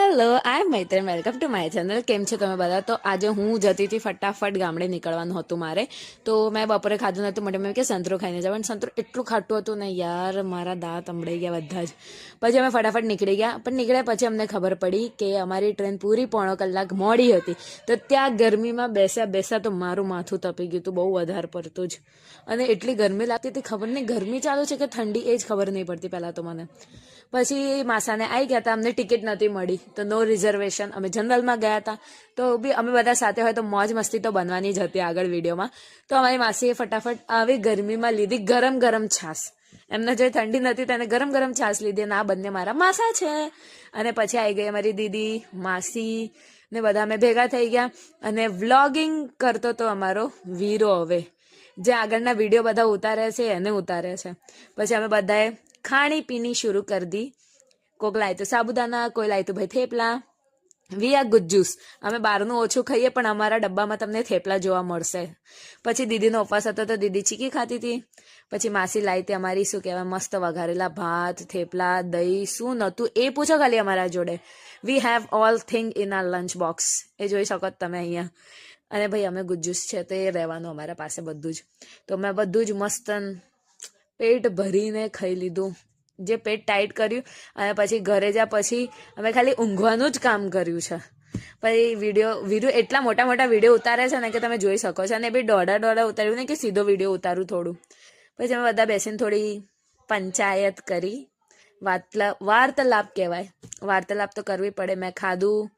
Hello I am Maitri welcome to my channel. કેમ છો તમે બધા? તો આજે હું જતી હતી ફટાફટ ગામડે નીકળવાનું હતું મારે. તો મેં બપોરે ખાધું નહોતું માટે મેં કે સંતરો ખાઈને જવાનું. સંતરો એટલું ખાટું હતું ને યાર, મારા દાંત અમડાઈ ગયા બધા જ. પછી અમે ફટાફટ નીકળી ગયા. પણ નીકળ્યા પછી અમને ખબર પડી કે અમારી ટ્રેન પૂરી પોણો કલાક મોડી હતી. તો ત્યાં ગરમીમાં બેસ્યા તો મારું માથું તપી ગયું હતું બહુ વધારે પડતું જ. અને એટલી ગરમી લાગતી હતી, ખબર નહીં ગરમી ચાલુ છે કે ઠંડી, એ જ ખબર નહીં પડતી પહેલાં તો મને. પછી માસાને આવી ગયા હતા, અમને ટિકિટ નહોતી મળી તો નો રિઝર્વેશન, અમે જનરલમાં ગયા હતા. તો બી અમે બધા સાથે હોય તો મોજ મસ્તી તો બનવાની જ હતી આગળ વિડીયોમાં. તો અમારી માસીએ ફટાફટ આવી ગરમીમાં લીધી ગરમ ગરમ છાશ. એમને જે ઠંડી નથી તેને ગરમ ગરમ છાશ લીધી, અને આ બંને મારા માસા છે. અને પછી આવી ગઈ અમારી દીદી, માસી ને બધા અમે ભેગા થઈ ગયા. અને વ્લોગિંગ કરતો તો અમારો વીરો, હવે જે આગળના વિડીયો બધા ઉતારે છે એને ઉતારે છે. પછી અમે બધાએ ખાણી પીણી શરૂ કરી દી. કોઈક લાય તો સાબુદાના, કોઈ લાય તો ભાઈ થેપલા. We are ગુજ્જુસ. અમે બહારનું ઓછું ખાઈએ પણ અમારા ડબ્બામાં તમને થેપલા જોવા મળશે. પછી દીદીનો ઉપવાસ હતો તો દીદી ચીકી ખાતી હતી. પછી માસી લાવી હતી અમારી શું કહેવાય મસ્ત વઘારેલા ભાત, થેપલા, દહીં, શું નહોતું એ પૂછો ખાલી અમારા જોડે. We have all thing in our lunch box, એ જોઈ શકો તમે અહીંયા. અને ભાઈ અમે ગુજ્જુસ છે તો એ રહેવાનું અમારા પાસે બધું જ. તો મેં બધું જ મસ્ત પેટ ભરીને ખાઈ લીધું, જે પેટ ટાઈટ કર્યું. અને પછી ઘરે જ્યાં પછી અમે ખાલી ઊંઘવાનું જ કામ કર્યું છે. પછી વિડીયો એટલા મોટા મોટા વિડીયો ઉતારે છે ને કે તમે જોઈ શકો છો. અને બી દોડા ઉતાર્યું ને કે સીધો વિડીયો ઉતારું થોડું. પછી અમે બધા બેસીને થોડી પંચાયત કરી. વાર્તાલાપ કહેવાય, વાર્તાલાપ તો કરવી પડે. મેં ખાધું,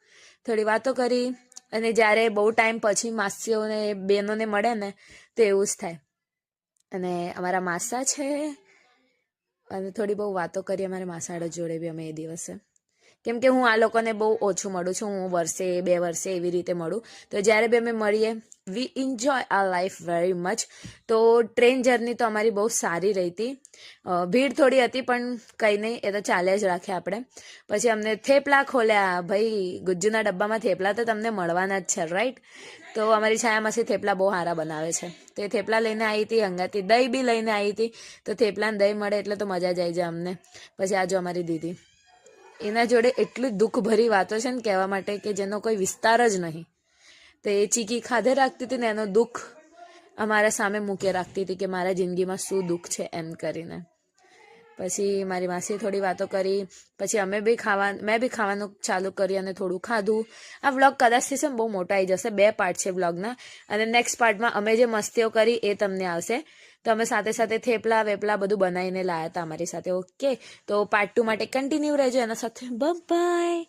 થોડી વાતો કરી. અને જ્યારે બહુ ટાઈમ પછી માસીઓને બહેનોને મળે ને તો એવું જ થાય. અને અમારા માસા છે, અને થોડી બહુ વાતો કરી અમારા માસાડા જોડે બી અમે એ દિવસે. કેમ કે હું આ લોકોને બહુ ઓછું મળું છું, હું વર્ષે 2 વર્ષે એવી રીતે મળું. તો જ્યારે બી અમે મળીએ we enjoy our life very much. તો ટ્રેન જર્ની તો અમારી બહુ સારી રહી હતી. ભીડ થોડી હતી પણ કંઈ નહીં, એ તો ચાલ્યા જ રાખે આપણે. પછી અમને થેપલા ખોલ્યા. ભાઈ ગુજ્જુના ડબ્બામાં થેપલા તો તમને મળવાના જ છે, રાઈટ? તો અમારી છાયા માસી થેપલા બહુ સારા બનાવે છે. તો એ થેપલા લઈને આવી હતી, હંગાતી દહીં બી લઈને આવી હતી. તો થેપલાને દહીં મળે એટલે તો મજા જ આવી જાય અમને. પછી આ જો અમારી દીદી, એના જોડે એટલી દુઃખભરી વાતો છે ને કહેવા માટે કે જેનો કોઈ વિસ્તાર જ નહીં. તો એ ચીકી ખાધે રાખતી હતી ને એનો દુઃખ અમારા સામે મૂકે રાખતી હતી કે મારા જિંદગીમાં શું દુઃખ છે એમ કરીને. પછી મારી માસીએ થોડી વાતો કરી. પછી મેં બી ખાવાનું ચાલુ કરી અને થોડું ખાધું. આ વ્લોગ કદાચથી છે બહુ મોટો આવી જશે, 2 પાર્ટ છે વ્લોગના. અને નેક્સ્ટ પાર્ટમાં અમે જે મસ્તીઓ કરી એ તમને આવશે. તો અમે સાથે સાથે થેપલા વેપલા બધું બનાવીને લાયા હતા અમારી સાથે. ઓકે, તો પાર્ટ 2 માટે કન્ટિન્યુ રહેજો એના સાથે. બાય.